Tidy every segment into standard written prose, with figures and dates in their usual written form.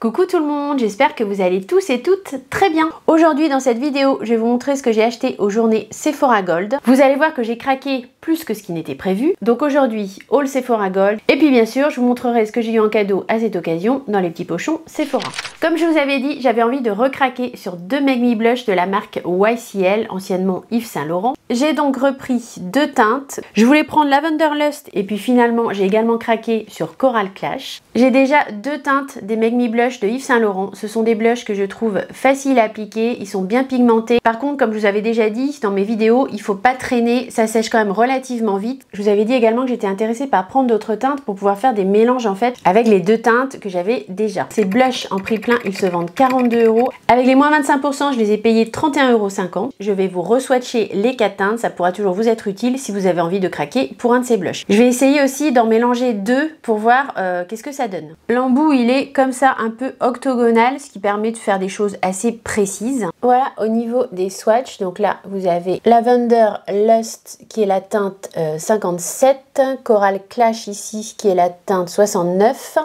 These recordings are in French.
Coucou tout le monde, j'espère que vous allez tous et toutes très bien. Aujourd'hui dans cette vidéo, je vais vous montrer ce que j'ai acheté aux journées Sephora Gold. Vous allez voir que j'ai craqué plus que ce qui n'était prévu. Donc aujourd'hui, haul Sephora Gold. Et puis bien sûr, je vous montrerai ce que j'ai eu en cadeau à cette occasion dans les petits pochons Sephora. Comme je vous avais dit, j'avais envie de recraquer sur deux Make Me Blush de la marque YSL, anciennement Yves Saint Laurent. J'ai donc repris deux teintes. Je voulais prendre Lavender Lust et puis finalement, j'ai également craqué sur Coral Clash. J'ai déjà deux teintes des Make Me Blush de Yves Saint Laurent. Ce sont des blushs que je trouve faciles à appliquer, ils sont bien pigmentés. Par contre, comme je vous avais déjà dit dans mes vidéos, il faut pas traîner, ça sèche quand même relativement vite. Je vous avais dit également que j'étais intéressée par prendre d'autres teintes pour pouvoir faire des mélanges en fait avec les deux teintes que j'avais déjà. Ces blushs en prix plein, ils se vendent 42 €. Avec les moins 25%, je les ai payés 31,50 €. Je vais vous re-swatcher les quatre teintes, ça pourra toujours vous être utile si vous avez envie de craquer pour un de ces blushs. Je vais essayer aussi d'en mélanger deux pour voir qu'est-ce que ça donne. L'embout, il est comme ça un peu octogonal, ce qui permet de faire des choses assez précises. Voilà au niveau des swatchs, donc là vous avez Lavender Lust qui est la teinte 57, Coral Clash ici qui est la teinte 69,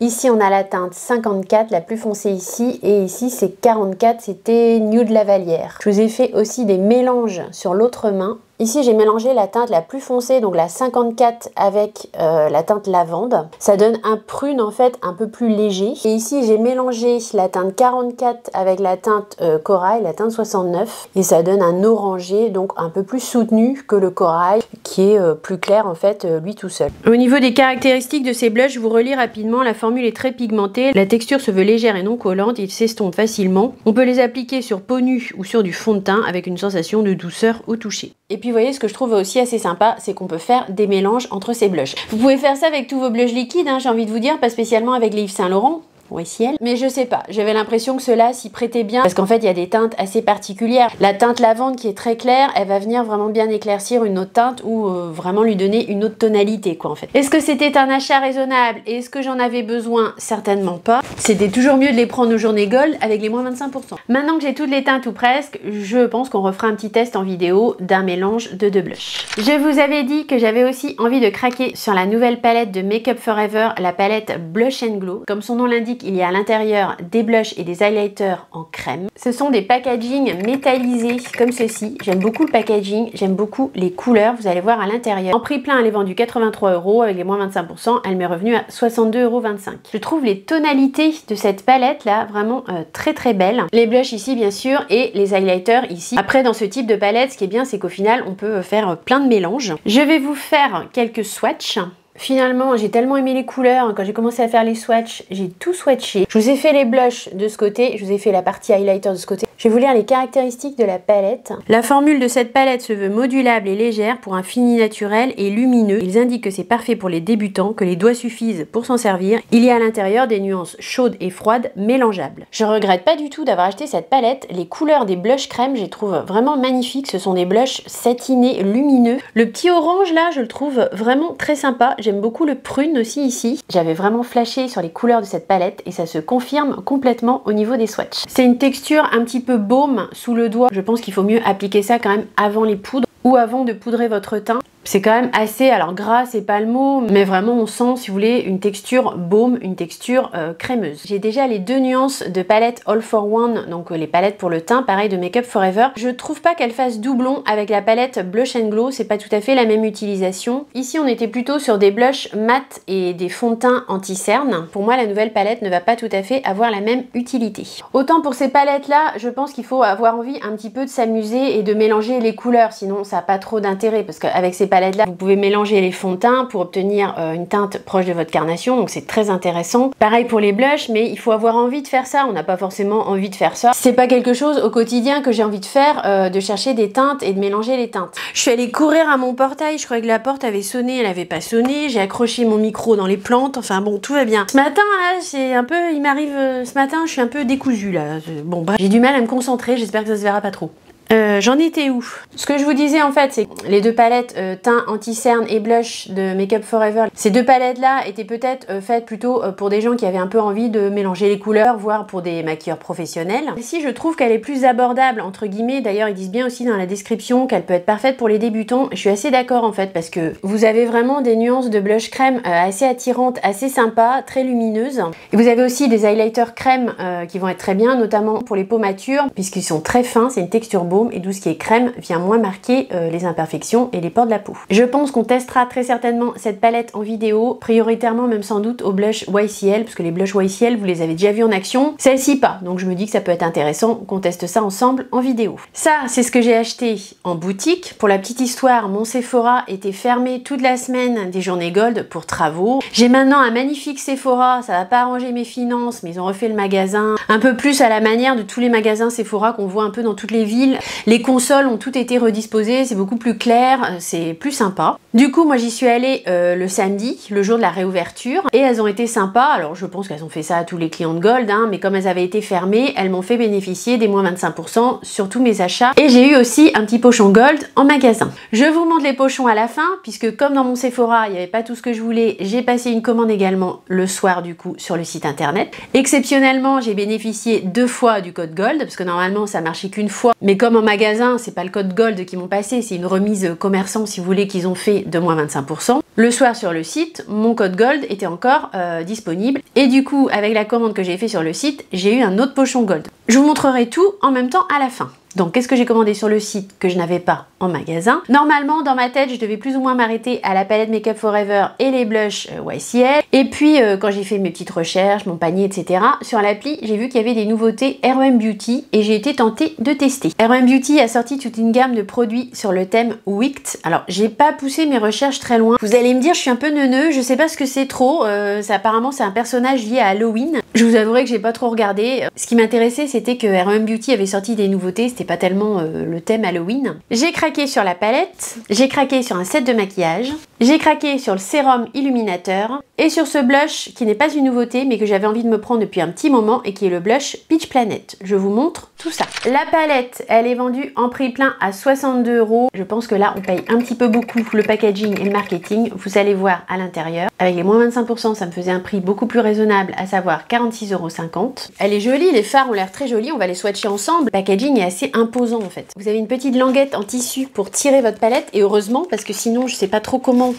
ici on a la teinte 54, la plus foncée ici, et ici c'est 44, c'était Nude Lavalière. Je vous ai fait aussi des mélanges sur l'autre main. Ici, j'ai mélangé la teinte la plus foncée, donc la 54 avec la teinte lavande. Ça donne un prune en fait un peu plus léger. Et ici, j'ai mélangé la teinte 44 avec la teinte corail, la teinte 69. Et ça donne un orangé, donc un peu plus soutenu que le corail, qui est plus clair en fait, lui tout seul. Au niveau des caractéristiques de ces blushs, je vous relis rapidement. La formule est très pigmentée. La texture se veut légère et non collante. Ils s'estompent facilement. On peut les appliquer sur peau nue ou sur du fond de teint avec une sensation de douceur au toucher. Et puis vous voyez, ce que je trouve aussi assez sympa, c'est qu'on peut faire des mélanges entre ces blushs. Vous pouvez faire ça avec tous vos blushs liquides, hein, j'ai envie de vous dire, pas spécialement avec les Yves Saint Laurent. YSL. Mais je sais pas, j'avais l'impression que cela s'y prêtait bien parce qu'en fait il y a des teintes assez particulières. La teinte lavande qui est très claire, elle va venir vraiment bien éclaircir une autre teinte ou vraiment lui donner une autre tonalité quoi en fait. Est-ce que c'était un achat raisonnable et est-ce que j'en avais besoin? Certainement pas. C'était toujours mieux de les prendre aux journées Gold avec les moins 25%. Maintenant que j'ai toutes les teintes ou presque, je pense qu'on refera un petit test en vidéo d'un mélange de deux blushs. Je vous avais dit que j'avais aussi envie de craquer sur la nouvelle palette de Make Up For Ever, la palette Blush and Glow. Comme son nom l'indique, il y a à l'intérieur des blushs et des highlighters en crème. Ce sont des packagings métallisés comme ceci. J'aime beaucoup le packaging, j'aime beaucoup les couleurs, vous allez voir à l'intérieur. En prix plein, elle est vendue 83 €, avec les moins 25%, elle m'est revenue à 62,25 €. Je trouve les tonalités de cette palette là vraiment très très belles. Les blushs ici bien sûr et les highlighters ici. Après dans ce type de palette, ce qui est bien c'est qu'au final on peut faire plein de mélanges. Je vais vous faire quelques swatchs. Finalement, j'ai tellement aimé les couleurs, quand j'ai commencé à faire les swatchs, j'ai tout swatché. Je vous ai fait les blushs de ce côté, je vous ai fait la partie highlighter de ce côté. Je vais vous lire les caractéristiques de la palette. La formule de cette palette se veut modulable et légère pour un fini naturel et lumineux. Ils indiquent que c'est parfait pour les débutants, que les doigts suffisent pour s'en servir. Il y a à l'intérieur des nuances chaudes et froides mélangeables. Je regrette pas du tout d'avoir acheté cette palette. Les couleurs des blushs crème, je les trouve vraiment magnifiques. Ce sont des blushs satinés, lumineux. Le petit orange là, je le trouve vraiment très sympa. J'aime beaucoup le prune aussi ici. J'avais vraiment flashé sur les couleurs de cette palette et ça se confirme complètement au niveau des swatchs. C'est une texture un petit peu baume sous le doigt. Je pense qu'il faut mieux appliquer ça quand même avant les poudres ou avant de poudrer votre teint. C'est quand même assez, alors gras c'est pas le mot, mais vraiment on sent si vous voulez une texture baume, une texture crémeuse. J'ai déjà les deux nuances de palette All for One, donc les palettes pour le teint, pareil de Make Up For Ever. Je trouve pas qu'elle fasse doublon avec la palette Blush and Glow, c'est pas tout à fait la même utilisation. Ici on était plutôt sur des blushs mat et des fonds de teint anti-cerne. Pour moi la nouvelle palette ne va pas tout à fait avoir la même utilité. Autant pour ces palettes là, je pense qu'il faut avoir envie un petit peu de s'amuser et de mélanger les couleurs, sinon ça n'a pas trop d'intérêt parce qu'avec ces palettes là, vous pouvez mélanger les fonds de teint pour obtenir une teinte proche de votre carnation, donc c'est très intéressant. Pareil pour les blushs, mais il faut avoir envie de faire ça, on n'a pas forcément envie de faire ça. C'est pas quelque chose au quotidien que j'ai envie de faire, de chercher des teintes et de mélanger les teintes. Je suis allée courir à mon portail, je croyais que la porte avait sonné, elle avait pas sonné, j'ai accroché mon micro dans les plantes, enfin bon, tout va bien. Ce matin là, c'est un peu, il m'arrive, ce matin je suis un peu décousue là, bon bref, j'ai du mal à me concentrer, j'espère que ça se verra pas trop. J'en étais où? Ce que je vous disais en fait, c'est que les deux palettes teint anti-cerne et blush de Make Up For Ever, ces deux palettes là étaient peut-être faites plutôt pour des gens qui avaient un peu envie de mélanger les couleurs, voire pour des maquilleurs professionnels. Ici je trouve qu'elle est plus abordable entre guillemets, d'ailleurs ils disent bien aussi dans la description qu'elle peut être parfaite pour les débutants. Je suis assez d'accord en fait, parce que vous avez vraiment des nuances de blush crème assez attirantes, assez sympas, très lumineuses. Et vous avez aussi des highlighters crème qui vont être très bien, notamment pour les peaux matures, puisqu'ils sont très fins, c'est une texture baume, et tout ce qui est crème vient moins marquer les imperfections et les pores de la peau. Je pense qu'on testera très certainement cette palette en vidéo, prioritairement même sans doute au blush YCL, parce que les blushs YCL vous les avez déjà vus en action, celle-ci pas, donc je me dis que ça peut être intéressant qu'on teste ça ensemble en vidéo. Ça c'est ce que j'ai acheté en boutique. Pour la petite histoire, mon Sephora était fermé toute la semaine des journées gold pour travaux. J'ai maintenant un magnifique Sephora, ça va pas arranger mes finances, mais ils ont refait le magasin un peu plus à la manière de tous les magasins Sephora qu'on voit un peu dans toutes les villes. Les consoles ont toutes été redisposées, c'est beaucoup plus clair, c'est plus sympa. Du coup, moi j'y suis allée le samedi, le jour de la réouverture, et elles ont été sympas. Alors je pense qu'elles ont fait ça à tous les clients de Gold, hein, mais comme elles avaient été fermées, elles m'ont fait bénéficier des moins 25% sur tous mes achats. Et j'ai eu aussi un petit pochon Gold en magasin. Je vous montre les pochons à la fin, puisque comme dans mon Sephora, il n'y avait pas tout ce que je voulais, j'ai passé une commande également le soir du coup sur le site internet. Exceptionnellement, j'ai bénéficié 2 fois du code Gold, parce que normalement ça marchait qu'une fois, mais comme en magasin, c'est pas le code Gold qu'ils m'ont passé, c'est une remise commerçant si vous voulez qu'ils ont fait de moins 25%. Le soir sur le site, mon code Gold était encore disponible, et du coup avec la commande que j'ai fait sur le site, j'ai eu un autre pochon Gold. Je vous montrerai tout en même temps à la fin. Donc qu'est-ce que j'ai commandé sur le site que je n'avais pas en magasin? Normalement dans ma tête je devais plus ou moins m'arrêter à la palette Make Up For Ever et les blushs YCL. Et puis quand j'ai fait mes petites recherches, mon panier etc. sur l'appli, j'ai vu qu'il y avait des nouveautés R.O.M. Beauty et j'ai été tentée de tester. R.O.M. Beauty a sorti toute une gamme de produits sur le thème Wicked. Alors j'ai pas poussé mes recherches très loin. Vous allez me dire je suis un peu neuneux, je sais pas ce que c'est trop. Apparemment c'est un personnage lié à Halloween. Je vous avouerai que j'ai pas trop regardé. Ce qui m'intéressait c'était que R.O.M. Beauty avait sorti des nouveautés. C'était pas tellement le thème Halloween. J'ai craqué sur la palette, j'ai craqué sur un set de maquillage, j'ai craqué sur le sérum illuminateur et sur ce blush qui n'est pas une nouveauté mais que j'avais envie de me prendre depuis un petit moment et qui est le blush Peach Planet. Je vous montre tout ça. La palette, elle est vendue en prix plein à 62 €. Je pense que là on paye un petit peu beaucoup le packaging et le marketing. Vous allez voir à l'intérieur. Avec les moins 25%, ça me faisait un prix beaucoup plus raisonnable, à savoir 46,50 €. Elle est jolie, les fards ont l'air très jolis, on va les swatcher ensemble. Le packaging est assez imposant en fait. Vous avez une petite languette en tissu pour tirer votre palette, et heureusement parce que sinon je sais pas trop comment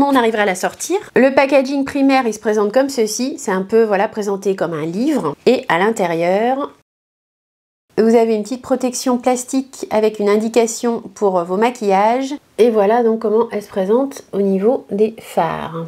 on arriverait à la sortir. Le packaging primaire il se présente comme ceci, c'est un peu voilà présenté comme un livre, et à l'intérieur vous avez une petite protection plastique avec une indication pour vos maquillages, et voilà donc comment elle se présente au niveau des fards.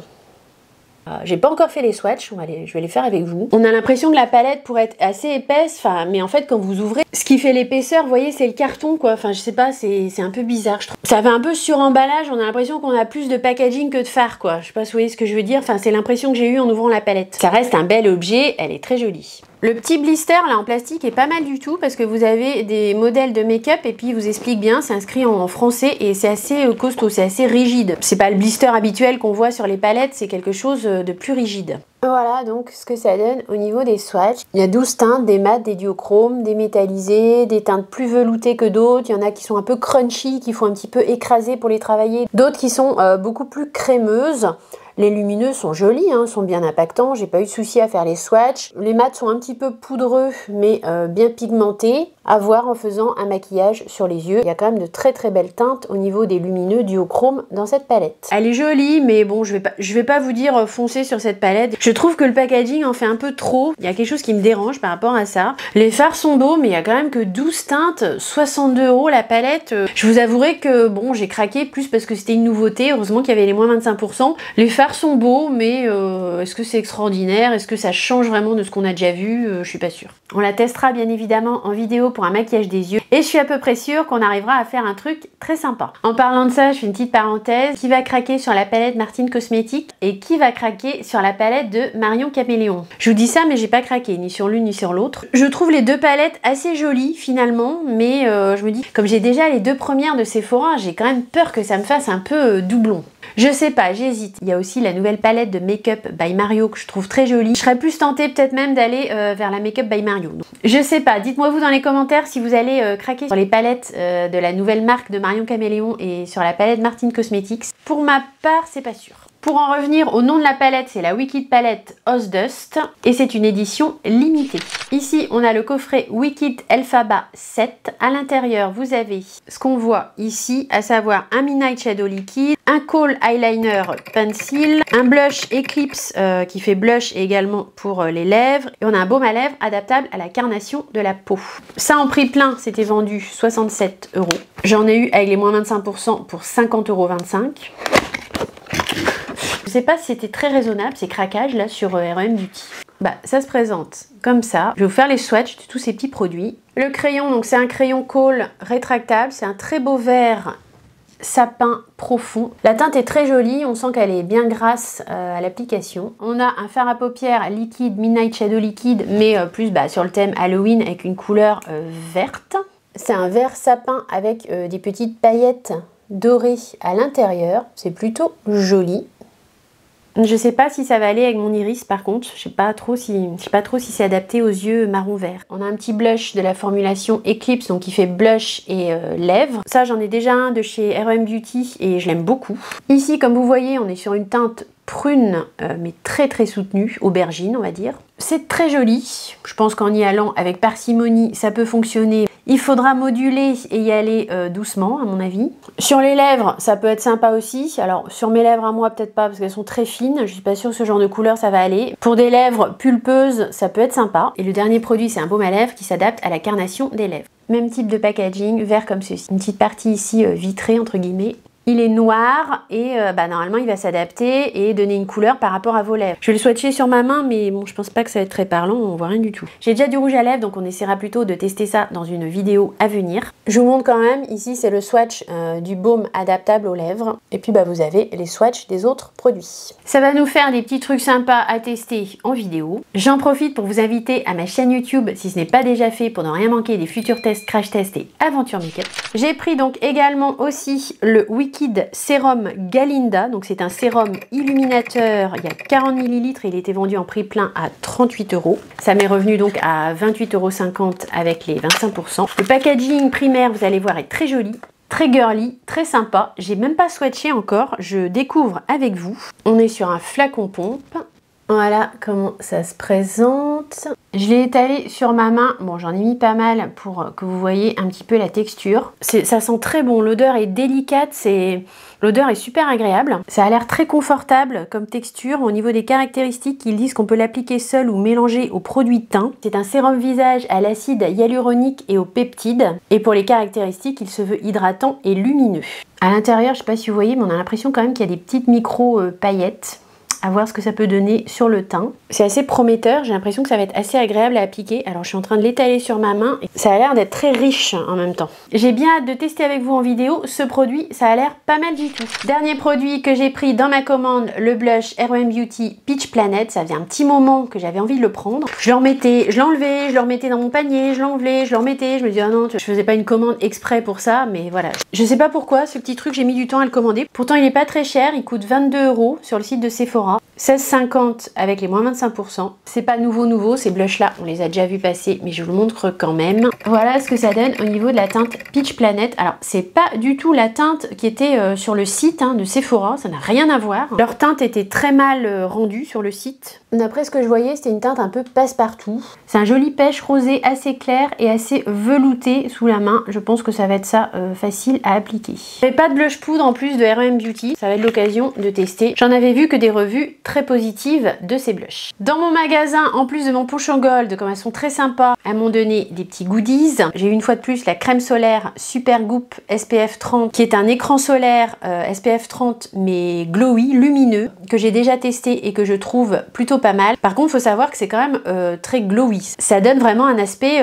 J'ai pas encore fait les swatchs, je vais les faire avec vous. On a l'impression que la palette pourrait être assez épaisse, mais en fait quand vous ouvrez, ce qui fait l'épaisseur, vous voyez, c'est le carton quoi. Enfin je sais pas, c'est un peu bizarre je trouve. Ça fait un peu sur-emballage, on a l'impression qu'on a plus de packaging que de fard quoi. Je sais pas si vous voyez ce que je veux dire, enfin c'est l'impression que j'ai eue en ouvrant la palette. Ça reste un bel objet, elle est très jolie. Le petit blister là en plastique est pas mal du tout parce que vous avez des modèles de make-up et puis il vous explique bien, c'est inscrit en français et c'est assez costaud, c'est assez rigide. C'est pas le blister habituel qu'on voit sur les palettes, c'est quelque chose de plus rigide. Voilà donc ce que ça donne au niveau des swatchs. Il y a 12 teintes, des mats, des duochromes, des métallisés, des teintes plus veloutées que d'autres. Il y en a qui sont un peu crunchy, qui font un petit peu écraser pour les travailler. D'autres qui sont beaucoup plus crémeuses. Les lumineux sont jolis, hein, sont bien impactants, j'ai pas eu de souci à faire les swatchs. Les mats sont un petit peu poudreux, mais bien pigmentés, à voir en faisant un maquillage sur les yeux. Il y a quand même de très très belles teintes au niveau des lumineux duochrome dans cette palette. Elle est jolie, mais bon, je vais pas vous dire foncez sur cette palette. Je trouve que le packaging en fait un peu trop. Il y a quelque chose qui me dérange par rapport à ça. Les fards sont beaux, mais il y a quand même que 12 teintes, 62 € la palette. Je vous avouerai que bon, j'ai craqué plus parce que c'était une nouveauté. Heureusement qu'il y avait les moins 25%. Les fards sont beaux, mais est-ce que c'est extraordinaire? Est-ce que ça change vraiment de ce qu'on a déjà vu? Je suis pas sûre. On la testera bien évidemment en vidéo pour un maquillage des yeux, et je suis à peu près sûre qu'on arrivera à faire un truc très sympa. En parlant de ça, je fais une petite parenthèse. Qui va craquer sur la palette Martine Cosmetics et qui va craquer sur la palette de Marion Caméléon? Je vous dis ça, mais j'ai pas craqué ni sur l'une ni sur l'autre. Je trouve les deux palettes assez jolies finalement, mais je me dis, comme j'ai déjà les deux premières de Sephora, j'ai quand même peur que ça me fasse un peu doublon. Je sais pas, j'hésite. Il y a aussi la nouvelle palette de Make-up by Mario que je trouve très jolie. Je serais plus tentée peut-être même d'aller vers la Make-up by Mario. Donc, je sais pas, dites-moi vous dans les commentaires si vous allez craquer sur les palettes de la nouvelle marque de Marion Caméléon et sur la palette Martin Cosmetics. Pour ma part, c'est pas sûr. Pour en revenir au nom de la palette, c'est la Wicked Palette Oz Dust et c'est une édition limitée. Ici, on a le coffret Wicked Elphaba 7. À l'intérieur, vous avez ce qu'on voit ici, à savoir un Midnight Shadow liquide, un Kohl Eyeliner Pencil, un blush Eclipse qui fait blush et également pour les lèvres. Et on a un baume à lèvres adaptable à la carnation de la peau. Ça, en prix plein, c'était vendu 67 €. J'en ai eu avec les moins 25% pour 50,25 €. Je sais pas si c'était très raisonnable ces craquages là sur R.E.M. Beauty. Bah ça se présente comme ça. Je vais vous faire les swatchs de tous ces petits produits. Le crayon, donc c'est un crayon Kohl rétractable, c'est un très beau vert sapin profond. La teinte est très jolie, on sent qu'elle est bien grasse à l'application. On a un fard à paupières liquide, Midnight Shadow liquide, mais plus sur le thème Halloween avec une couleur verte. C'est un vert sapin avec des petites paillettes dorées à l'intérieur. C'est plutôt joli. Je sais pas si ça va aller avec mon iris par contre, je sais pas trop si c'est adapté aux yeux marron vert. On a un petit blush de la formulation Eclipse, donc qui fait blush et lèvres. Ça j'en ai déjà un de chez R.E.M. Beauty et je l'aime beaucoup. Ici comme vous voyez on est sur une teinte prune mais très très soutenue, aubergine on va dire. C'est très joli, je pense qu'en y allant avec parcimonie ça peut fonctionner. Il faudra moduler et y aller doucement à mon avis. Sur les lèvres, ça peut être sympa aussi. Alors sur mes lèvres à moi peut-être pas parce qu'elles sont très fines. Je suis pas sûre que ce genre de couleur ça va aller. Pour des lèvres pulpeuses, ça peut être sympa. Et le dernier produit c'est un baume à lèvres qui s'adapte à la carnation des lèvres. Même type de packaging, vert comme ceci. Une petite partie ici vitrée entre guillemets. Il est noir et normalement il va s'adapter et donner une couleur par rapport à vos lèvres. Je vais le swatcher sur ma main mais bon je pense pas que ça va être très parlant, on voit rien du tout. J'ai déjà du rouge à lèvres donc on essaiera plutôt de tester ça dans une vidéo à venir. Je vous montre quand même, ici c'est le swatch du baume adaptable aux lèvres et puis vous avez les swatchs des autres produits. Ça va nous faire des petits trucs sympas à tester en vidéo. J'en profite pour vous inviter à ma chaîne YouTube si ce n'est pas déjà fait pour ne rien manquer des futurs tests, crash tests et aventures make-up. J'ai pris donc également aussi le Wicked Sérum Galinda, donc c'est un sérum illuminateur, il y a 40 ml et il était vendu en prix plein à 38 €. Ça m'est revenu donc à 28,50 € avec les 25%. Le packaging primaire, vous allez voir, est très joli. Très girly, très sympa. J'ai même pas swatché encore, je découvre avec vous. On est sur un flacon pompe. Voilà comment ça se présente. Je l'ai étalé sur ma main. Bon, j'en ai mis pas mal pour que vous voyez un petit peu la texture. Ça sent très bon. L'odeur est délicate. L'odeur est super agréable. Ça a l'air très confortable comme texture. Au niveau des caractéristiques, ils disent qu'on peut l'appliquer seul ou mélanger aux produits teint. C'est un sérum visage à l'acide hyaluronique et aux peptides. Et pour les caractéristiques, il se veut hydratant et lumineux. À l'intérieur, je sais pas si vous voyez, mais on a l'impression quand même qu'il y a des petites micro paillettes. À voir ce que ça peut donner sur le teint. C'est assez prometteur, j'ai l'impression que ça va être assez agréable à appliquer. Alors je suis en train de l'étaler sur ma main et ça a l'air d'être très riche en même temps. J'ai bien hâte de tester avec vous en vidéo. Ce produit, ça a l'air pas mal du tout. Dernier produit que j'ai pris dans ma commande, le blush R.E.M. Beauty Peach Planet. Ça faisait un petit moment que j'avais envie de le prendre. Je le remettais, je l'enlevais, je le remettais dans mon panier, je l'enlevais, je le remettais. Je me dis ah non, je faisais pas une commande exprès pour ça, mais voilà. Je sais pas pourquoi, ce petit truc j'ai mis du temps à le commander. Pourtant il est pas très cher, il coûte 22 € sur le site de Sephora. 16,50 avec les moins 25%. C'est pas nouveau, ces blushs là, on les a déjà vus passer, mais je vous le montre quand même. Voilà ce que ça donne au niveau de la teinte Peach Planet. Alors, c'est pas du tout la teinte qui était sur le site de Sephora, ça n'a rien à voir. Leur teinte était très mal rendue sur le site. D'après ce que je voyais, c'était une teinte un peu passe-partout. C'est un joli pêche rosé assez clair et assez velouté sous la main. Je pense que ça va être ça facile à appliquer. J'avais pas de blush poudre en plus de R.E.M. Beauty, ça va être l'occasion de tester. J'en avais vu que des revues très positives de ces blushs. Dans mon magasin, en plus de mon pochon gold, comme elles sont très sympas, elles m'ont donné des petits goodies. J'ai eu une fois de plus la crème solaire Super Goop SPF 30 qui est un écran solaire SPF 30 mais glowy, lumineux, que j'ai déjà testé et que je trouve plutôt pas mal. Par contre, il faut savoir que c'est quand même très glowy. Ça donne vraiment un aspect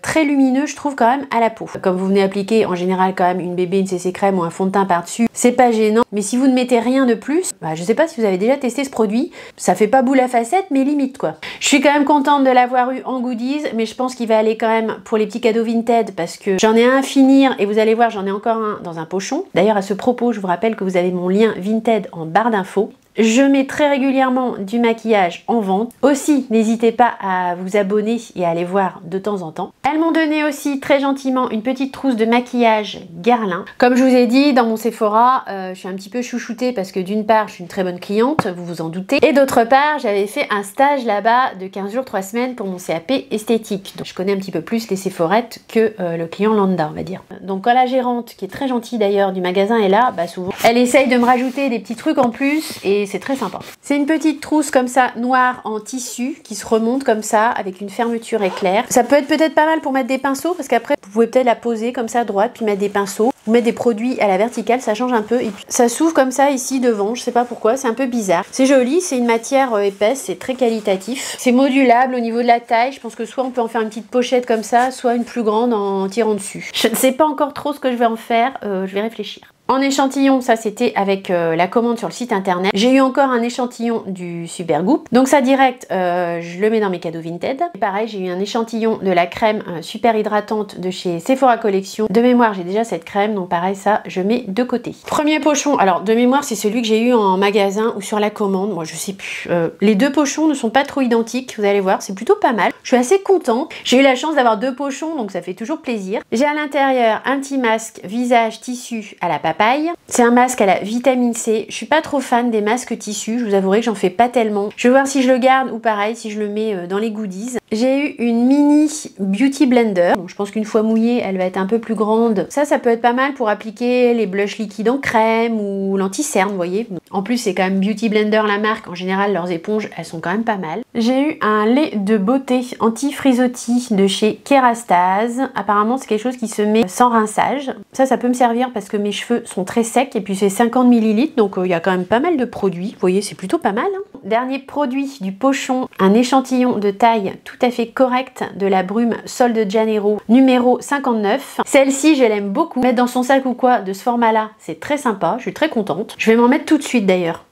très lumineux, je trouve, quand même à la peau. Comme vous venez appliquer en général quand même une bébé, une CC crème ou un fond de teint par-dessus, c'est pas gênant. Mais si vous ne mettez rien de plus, bah, je sais pas si vous avez déjà testé ce produit, ça fait pas boule à facettes, mais limite quoi. Je suis quand même contente de l'avoir eu en goodies, mais je pense qu'il va aller quand même pour les petits cadeaux Vinted parce que j'en ai un à finir et vous allez voir, j'en ai encore un dans un pochon. D'ailleurs, à ce propos, je vous rappelle que vous avez mon lien Vinted en barre d'infos. Je mets très régulièrement du maquillage en vente. Aussi, n'hésitez pas à vous abonner et à aller voir de temps en temps. Elles m'ont donné aussi très gentiment une petite trousse de maquillage Guerlain. Comme je vous ai dit, dans mon Sephora, je suis un petit peu chouchoutée parce que d'une part, je suis une très bonne cliente, vous vous en doutez. Et d'autre part, j'avais fait un stage là-bas de 15 jours, 3 semaines pour mon CAP esthétique. Donc je connais un petit peu plus les Sephorettes que le client lambda, on va dire. Donc quand la gérante, qui est très gentille d'ailleurs du magasin, est là, bah souvent, elle essaye de me rajouter des petits trucs en plus et c'est très sympa. C'est une petite trousse comme ça, noire en tissu, qui se remonte comme ça, avec une fermeture éclair. Ça peut être peut-être pas mal pour mettre des pinceaux, parce qu'après, vous pouvez peut-être la poser comme ça à droite, puis mettre des pinceaux. Vous mettez des produits à la verticale, ça change un peu. Et puis, ça s'ouvre comme ça ici devant, je sais pas pourquoi, c'est un peu bizarre. C'est joli, c'est une matière épaisse, c'est très qualitatif. C'est modulable au niveau de la taille, je pense que soit on peut en faire une petite pochette comme ça, soit une plus grande en tirant dessus. Je ne sais pas encore trop ce que je vais en faire, je vais réfléchir. En échantillon, ça c'était avec la commande sur le site internet. J'ai eu encore un échantillon du Supergoop. Donc ça direct, je le mets dans mes cadeaux Vinted. Et pareil, j'ai eu un échantillon de la crème super hydratante de chez Sephora Collection. De mémoire, j'ai déjà cette crème, donc pareil, ça, je mets de côté. Premier pochon, alors de mémoire, c'est celui que j'ai eu en magasin ou sur la commande. Moi, je sais plus. Les deux pochons ne sont pas trop identiques, vous allez voir, c'est plutôt pas mal. Je suis assez contente. J'ai eu la chance d'avoir deux pochons, donc ça fait toujours plaisir. J'ai à l'intérieur un petit masque visage tissu à la papaye. C'est un masque à la vitamine C. Je suis pas trop fan des masques tissus, je vous avouerai que j'en fais pas tellement. Je vais voir si je le garde ou pareil, si je le mets dans les goodies. J'ai eu une mini beauty blender. Bon, je pense qu'une fois mouillée, elle va être un peu plus grande. Ça peut être pas mal pour appliquer les blushs liquides en crème ou l'anti-cerne, vous voyez. En plus, c'est quand même Beauty Blender la marque. En général, leurs éponges, elles sont quand même pas mal. J'ai eu un lait de beauté anti-frisottis de chez Kerastase. Apparemment, c'est quelque chose qui se met sans rinçage. Ça peut me servir parce que mes cheveux sont très secs et puis c'est 50 ml, donc il y a quand même pas mal de produits. Vous voyez, c'est plutôt pas mal. Hein. Dernier produit du pochon, un échantillon de taille tout à fait correcte de la brume Sol de Janeiro numéro 59. Celle-ci, je l'aime beaucoup. Mettre dans son sac ou quoi de ce format-là, c'est très sympa. Je suis très contente. Je vais m'en mettre tout de suite d'ailleurs.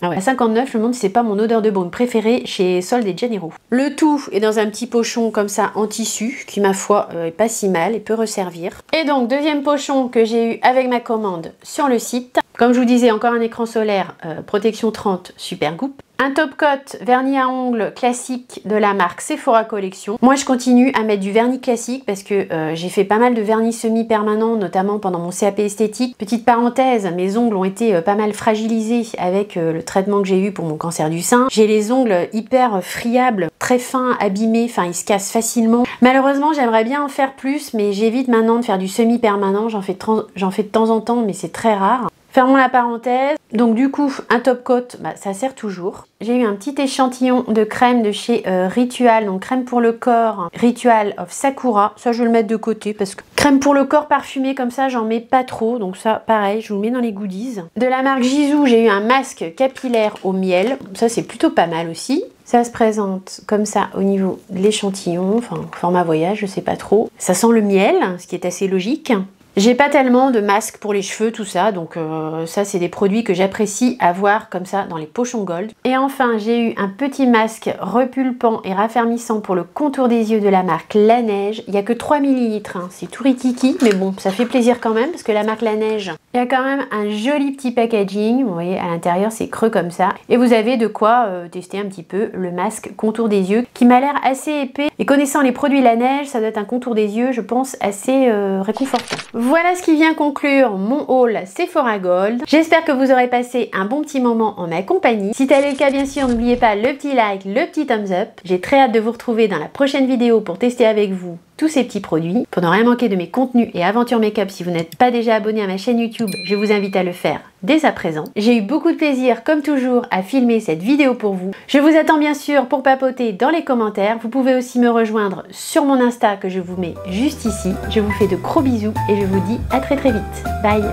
Ah ouais. À 59, je me demande si c'est pas mon odeur de baume préférée chez Sol de Janeiro. Le tout est dans un petit pochon comme ça en tissu qui, ma foi, est pas si mal et peut resservir. Et donc, deuxième pochon que j'ai eu avec ma commande sur le site. Comme je vous disais, encore un écran solaire protection 30 Supergoop. Un top coat vernis à ongles classique de la marque Sephora Collection. Moi, je continue à mettre du vernis classique parce que j'ai fait pas mal de vernis semi-permanent, notamment pendant mon CAP esthétique. Petite parenthèse, mes ongles ont été pas mal fragilisés avec le traitement que j'ai eu pour mon cancer du sein. J'ai les ongles hyper friables, très fins, abîmés, enfin ils se cassent facilement. Malheureusement, j'aimerais bien en faire plus, mais j'évite maintenant de faire du semi-permanent. J'en fais de temps en temps, mais c'est très rare. Fermons la parenthèse. Donc du coup, un top coat, ça sert toujours. J'ai eu un petit échantillon de crème de chez Ritual, donc crème pour le corps, Ritual of Sakura. Ça, je vais le mettre de côté parce que crème pour le corps parfumée comme ça, j'en mets pas trop. Donc ça, pareil, je vous le mets dans les goodies. De la marque Jisoo, j'ai eu un masque capillaire au miel. Ça, c'est plutôt pas mal aussi. Ça se présente comme ça au niveau de l'échantillon, enfin format voyage, je sais pas trop. Ça sent le miel, ce qui est assez logique. J'ai pas tellement de masques pour les cheveux, tout ça, donc ça c'est des produits que j'apprécie avoir comme ça dans les pochons gold. Et enfin, j'ai eu un petit masque repulpant et raffermissant pour le contour des yeux de la marque La Neige. Il n'y a que 3 ml, hein. C'est tout rikiki, mais bon, ça fait plaisir quand même parce que la marque La Neige, il y a quand même un joli petit packaging. Vous voyez, à l'intérieur c'est creux comme ça. Et vous avez de quoi tester un petit peu le masque contour des yeux qui m'a l'air assez épais. Et connaissant les produits La Neige, ça doit être un contour des yeux, je pense, assez réconfortant. Voilà ce qui vient conclure mon haul Sephora Gold. J'espère que vous aurez passé un bon petit moment en ma compagnie. Si tel est le cas, bien sûr, n'oubliez pas le petit like, le petit thumbs up. J'ai très hâte de vous retrouver dans la prochaine vidéo pour tester avec vous tous ces petits produits. Pour ne rien manquer de mes contenus et aventures make-up, si vous n'êtes pas déjà abonné à ma chaîne YouTube, je vous invite à le faire dès à présent. J'ai eu beaucoup de plaisir, comme toujours, à filmer cette vidéo pour vous. Je vous attends bien sûr pour papoter dans les commentaires. Vous pouvez aussi me rejoindre sur mon Insta que je vous mets juste ici. Je vous fais de gros bisous et je vous dis à très vite. Bye!